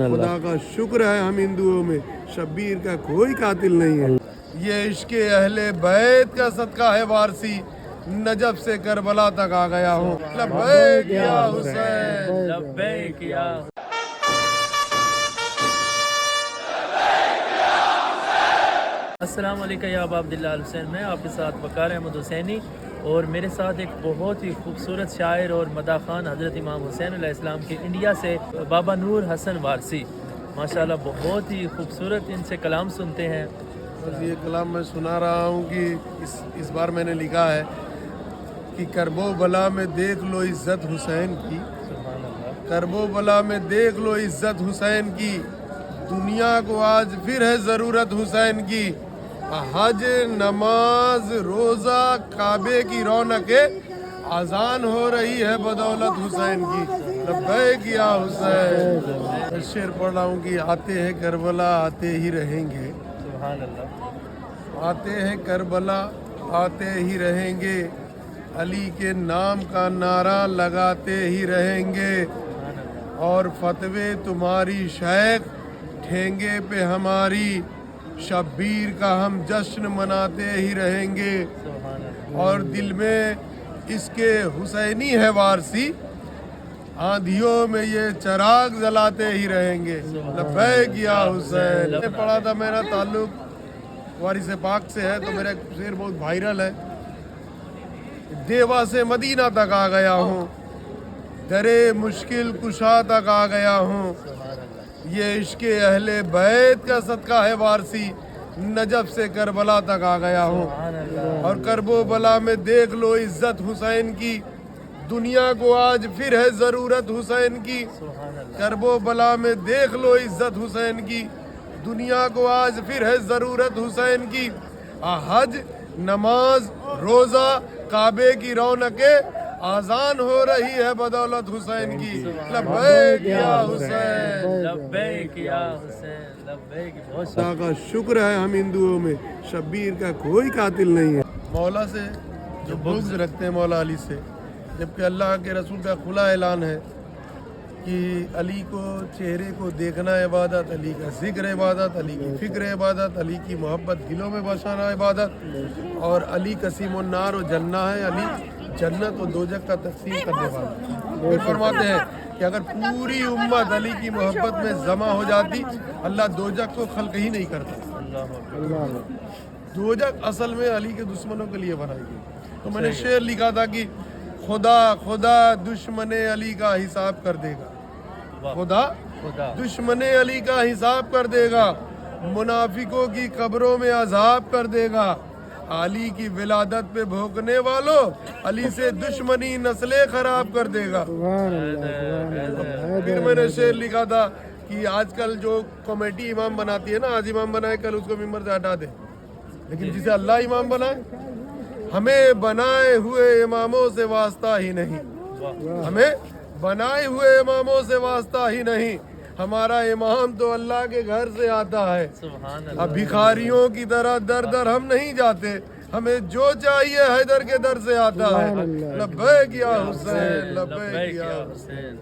खुदा का शुक्र है हम हिंदुओं में शब्बीर का कोई कातिल नहीं है। ये इश्क अहले बैत का सदका है वारसी, नजफ से करबला तक आ गया हूँ। लब्बैक या हुसैन, लब्बैक या अस्सलाम वालेकुम या अबा अब्दुल्लाह अल हुसैन। मैं आपके साथ वकार अहमद हुसैनी और मेरे साथ एक बहुत ही खूबसूरत शायर और मदा खान हज़रत इमाम हुसैन अलैहिस्सलाम के इंडिया से बाबा नूर हसन वारसी, माशाल्लाह बहुत ही खूबसूरत इनसे कलाम सुनते हैं। बस ये कलाम मैं सुना रहा हूँ कि इस बार मैंने लिखा है कि करबो बला में देख लो इज़्ज़त हुसैन की, करबो बला में देख लो इज़्ज़त हुसैन की, दुनिया को आज फिर है ज़रूरत हुसैन की। हज नमाज रोज़ा काबे की रौनकें आज़ान हो रही है बदौलत हुसैन की। लब्बैक या हुसैन। शेर पढ़ रहा हूँ कि आते हैं करबला आते ही रहेंगे, आते हैं करबला आते ही रहेंगे, अली के नाम का नारा लगाते ही रहेंगे, और फतवे तुम्हारी शेख ठेंगे पे हमारी, शब्बीर का हम जश्न मनाते ही रहेंगे, और दिल में इसके हुसैनी है वारसी, आंधियों में ये चराग जलाते ही रहेंगे। लब्बैक या हुसैन। मैंने पढ़ा था, मेरा ताल्लुक वारिस पाक से है तो मेरा शेर बहुत वायरल है। देवा से मदीना तक आ गया हूँ, दरे मुश्किल कुशा तक आ गया हूँ, ये इश्क अहले बैत का सदका है वारसी, नजफ से करबला तक आ गया हूँ, और करबो बला में देख लो इज्जत हुसैन की, दुनिया को आज फिर है ज़रूरत हुसैन की। करबो बला में देख लो इज्जत हुसैन की, दुनिया को आज फिर है ज़रूरत हुसैन की। हज नमाज रोज़ा काबे की रौनकें आज़ान हो रही है बदौलत हुसैन की। लब्बैक या हुसैन, लब्बैक या हुसैन, लब्बैक। खुदा का शुक्र है हम हिंदुओं में शब्बीर का कोई कातिल नहीं है। मौला से जो बुग़्ज़ रखते हैं मौला अली से, जबकि अल्लाह के रसूल का खुला ऐलान है कि अली को चेहरे को देखना इबादत, अली का ज़िक्र इबादत, अली की फ़िक्र इबादत, अली की मोहब्बत दिलों में बसाना इबादत, और अली कसीमुन नार व जन्ना है, अली जन्नत और दोजख का तकसीम करने वाला। फिर फरमाते हैं कि अगर पूरी उम्मत अली की मोहब्बत में जमा हो जाती, अल्लाह दोजख को खल्क ही नहीं करता। दोजख असल में अली के दुश्मनों के लिए बनाई गई। तो मैंने शेर लिखा था कि खुदा खुदा दुश्मने अली का हिसाब कर देगा, खुदा दुश्मने अली का हिसाब कर देगा, मुनाफिकों की कब्रों में अजाब कर देगा, अली की विलादत पे भोंकने वालों अली से दुश्मनी नस्लें खराब कर देगा। फिर मैंने शेर लिखा था कि आजकल जो कमेटी इमाम बनाती है ना, आज इमाम बनाए कल उसको मिंबर से हटा दे, लेकिन जिसे अल्लाह इमाम बनाए, हमें बनाए हुए इमामों से वास्ता ही नहीं, हमें बनाए हुए इमामों से वास्ता ही नहीं, हमारा इमाम तो अल्लाह के घर से आता है। अब भिखारियों की तरह दर दर हम नहीं जाते, हमें जो चाहिए हैदर के दर से आता है। लब्बैक या हुसैन, लब्बैक या हुसैन।